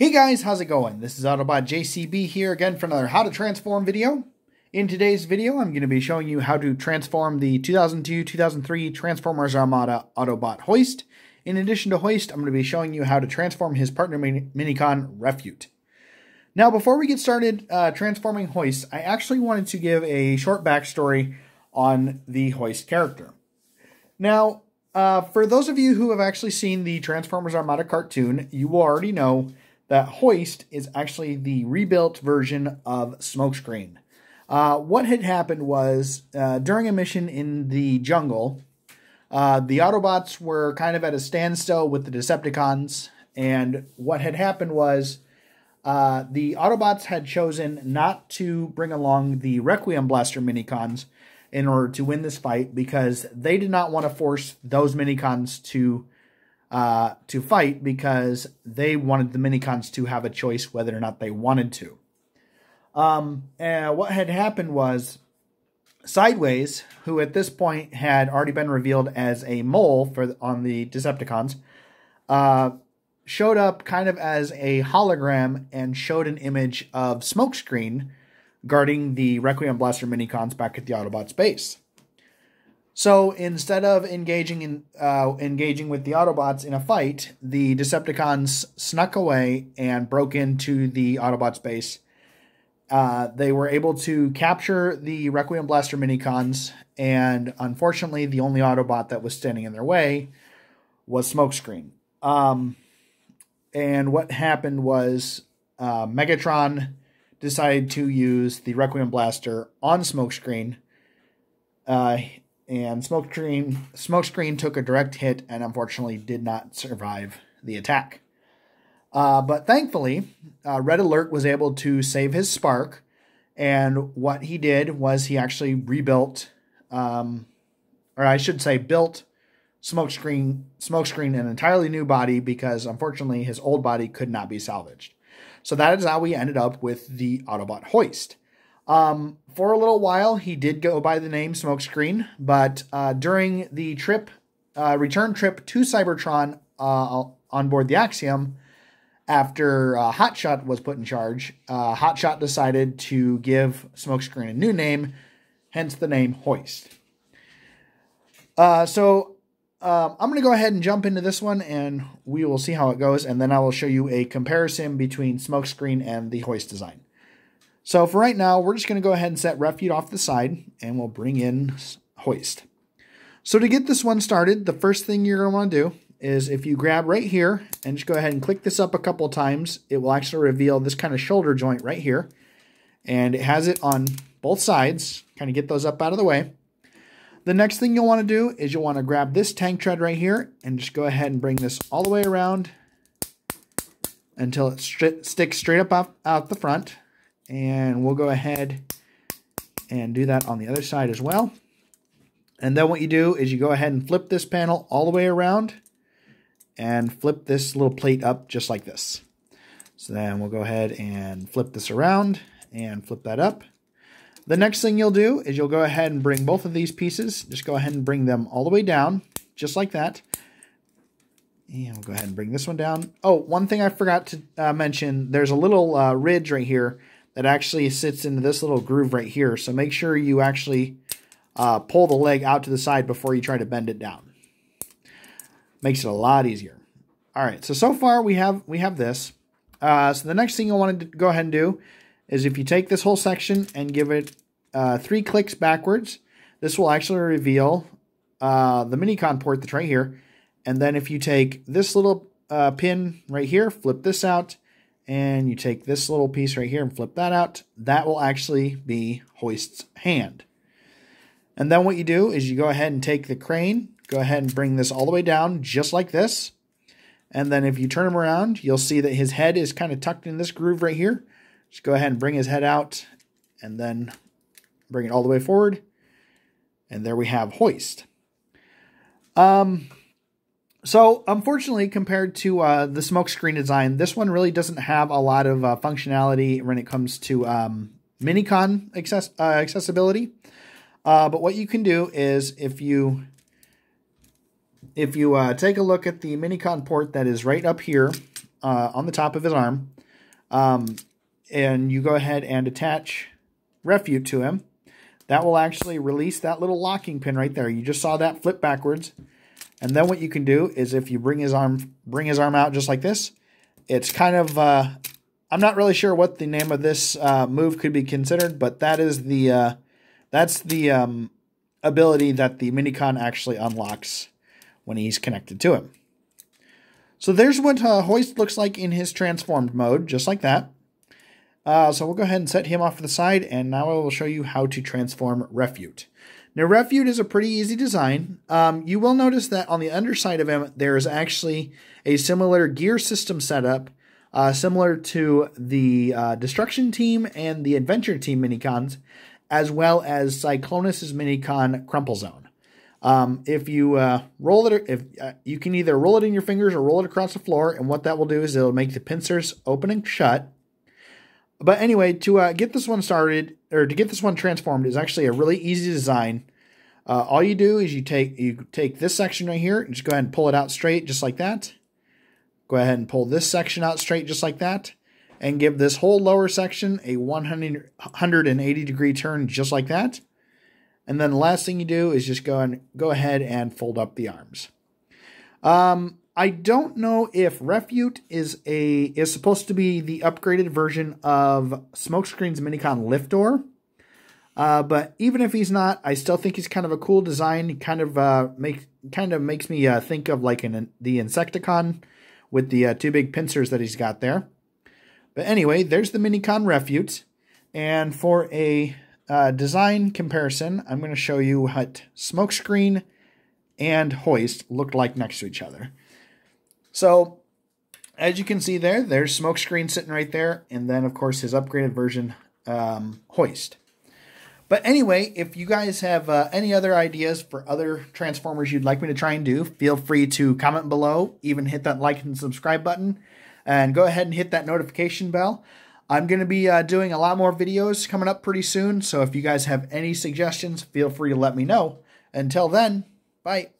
Hey guys, how's it going? This is Autobot JCB here again for another How to Transform video. In today's video, I'm going to be showing you how to transform the 2002-2003 Transformers Armada Autobot Hoist. In addition to Hoist, I'm going to be showing you how to transform his partner Minicon Refute. Now, before we get started transforming Hoist, I actually wanted to give a short backstory on the Hoist character. Now, for those of you who have actually seen the Transformers Armada cartoon, you will already know that Hoist is actually the rebuilt version of Smokescreen. What had happened was, during a mission in the jungle, the Autobots were kind of at a standstill with the Decepticons, and what had happened was, the Autobots had chosen not to bring along the Requiem Blaster Minicons in order to win this fight, because they did not want to force those Minicons to fight, because they wanted the Minicons to have a choice whether or not they wanted to. And what had happened was Sideways, who at this point had already been revealed as a mole on the Decepticons, showed up kind of as a hologram and showed an image of Smokescreen guarding the Requiem Blaster Minicons back at the Autobots base. So instead of engaging with the Autobots in a fight, the Decepticons snuck away and broke into the Autobots base. They were able to capture the Requiem Blaster Minicons, and unfortunately, the only Autobot that was standing in their way was Smokescreen. And what happened was Megatron decided to use the Requiem Blaster on Smokescreen, and Smokescreen took a direct hit and unfortunately did not survive the attack. But thankfully, Red Alert was able to save his spark, and what he did was he actually rebuilt, or I should say built Smokescreen an entirely new body, because unfortunately his old body could not be salvaged. So that is how we ended up with the Autobot Hoist. For a little while, he did go by the name Smokescreen, but during the return trip to Cybertron on board the Axiom, after Hotshot was put in charge, Hotshot decided to give Smokescreen a new name, hence the name Hoist. So I'm going to go ahead and jump into this one, and we will see how it goes, and then I will show you a comparison between Smokescreen and the Hoist design. So for right now, we're just going to go ahead and set Refute off the side, and we'll bring in Hoist. So to get this one started, the first thing you're going to want to do is, if you grab right here and just go ahead and click this up a couple times, it will actually reveal this kind of shoulder joint right here. And it has it on both sides. Kind of get those up out of the way. The next thing you'll want to do is you'll want to grab this tank tread right here and just go ahead and bring this all the way around until it sticks straight up out the front. And we'll go ahead and do that on the other side as well. And then what you do is you go ahead and flip this panel all the way around and flip this little plate up just like this. So then we'll go ahead and flip this around and flip that up. The next thing you'll do is you'll go ahead and bring both of these pieces, just go ahead and bring them all the way down, just like that. And we'll go ahead and bring this one down. Oh, one thing I forgot to mention, there's a little ridge right here that actually sits into this little groove right here. So make sure you actually pull the leg out to the side before you try to bend it down. Makes it a lot easier. All right, so far we have this. So the next thing you'll want to go ahead and do is, if you take this whole section and give it 3 clicks backwards, this will actually reveal the Minicon port that's right here. And then if you take this little pin right here, flip this out, and you take this little piece right here and flip that out, that will actually be Hoist's hand. And then what you do is you go ahead and take the crane, go ahead and bring this all the way down just like this. And then if you turn him around, you'll see that his head is kind of tucked in this groove right here. Just go ahead and bring his head out and then bring it all the way forward. And there we have Hoist. So unfortunately, compared to the Smokescreen design, this one really doesn't have a lot of functionality when it comes to Minicon accessibility. But what you can do is, if you take a look at the Minicon port that is right up here, on the top of his arm, and you go ahead and attach Refute to him, that will actually release that little locking pin right there. You just saw that flip backwards. And then what you can do is if you bring his arm out just like this, it's kind of, I'm not really sure what the name of this move could be considered, but that is the, that's the ability that the Minicon actually unlocks when he's connected to him. So there's what Hoist looks like in his transformed mode, just like that. So we'll go ahead and set him off to the side, and now I will show you how to transform Refute. Now, Refute is a pretty easy design. You will notice that on the underside of him, there is actually a similar gear system setup, similar to the Destruction Team and the Adventure Team Minicons, as well as Cyclonus' Minicon Crumple Zone. If you roll it, you can either roll it in your fingers or roll it across the floor, and what that will do is it'll make the pincers open and shut. But anyway, to get this one started, or to get this one transformed, is actually a really easy design. All you do is you take this section right here, and just go ahead and pull it out straight, just like that. Go ahead and pull this section out straight, just like that, and give this whole lower section a 180-degree turn, just like that. And then the last thing you do is just go ahead and fold up the arms. I don't know if Refute is supposed to be the upgraded version of Smokescreen's Minicon Lift Door. But even if he's not, I still think he's kind of a cool design. He kind of makes me think of like the Insecticon with the two big pincers that he's got there. But anyway, there's the Minicon Refute. And for a design comparison, I'm going to show you what Smokescreen and Hoist look like next to each other. So, as you can see there's Smokescreen sitting right there, and then, of course, his upgraded version, Hoist. But anyway, if you guys have any other ideas for other Transformers you'd like me to try and do, feel free to comment below, even hit that like and subscribe button, and go ahead and hit that notification bell. I'm going to be doing a lot more videos coming up pretty soon, so if you guys have any suggestions, feel free to let me know. Until then, bye.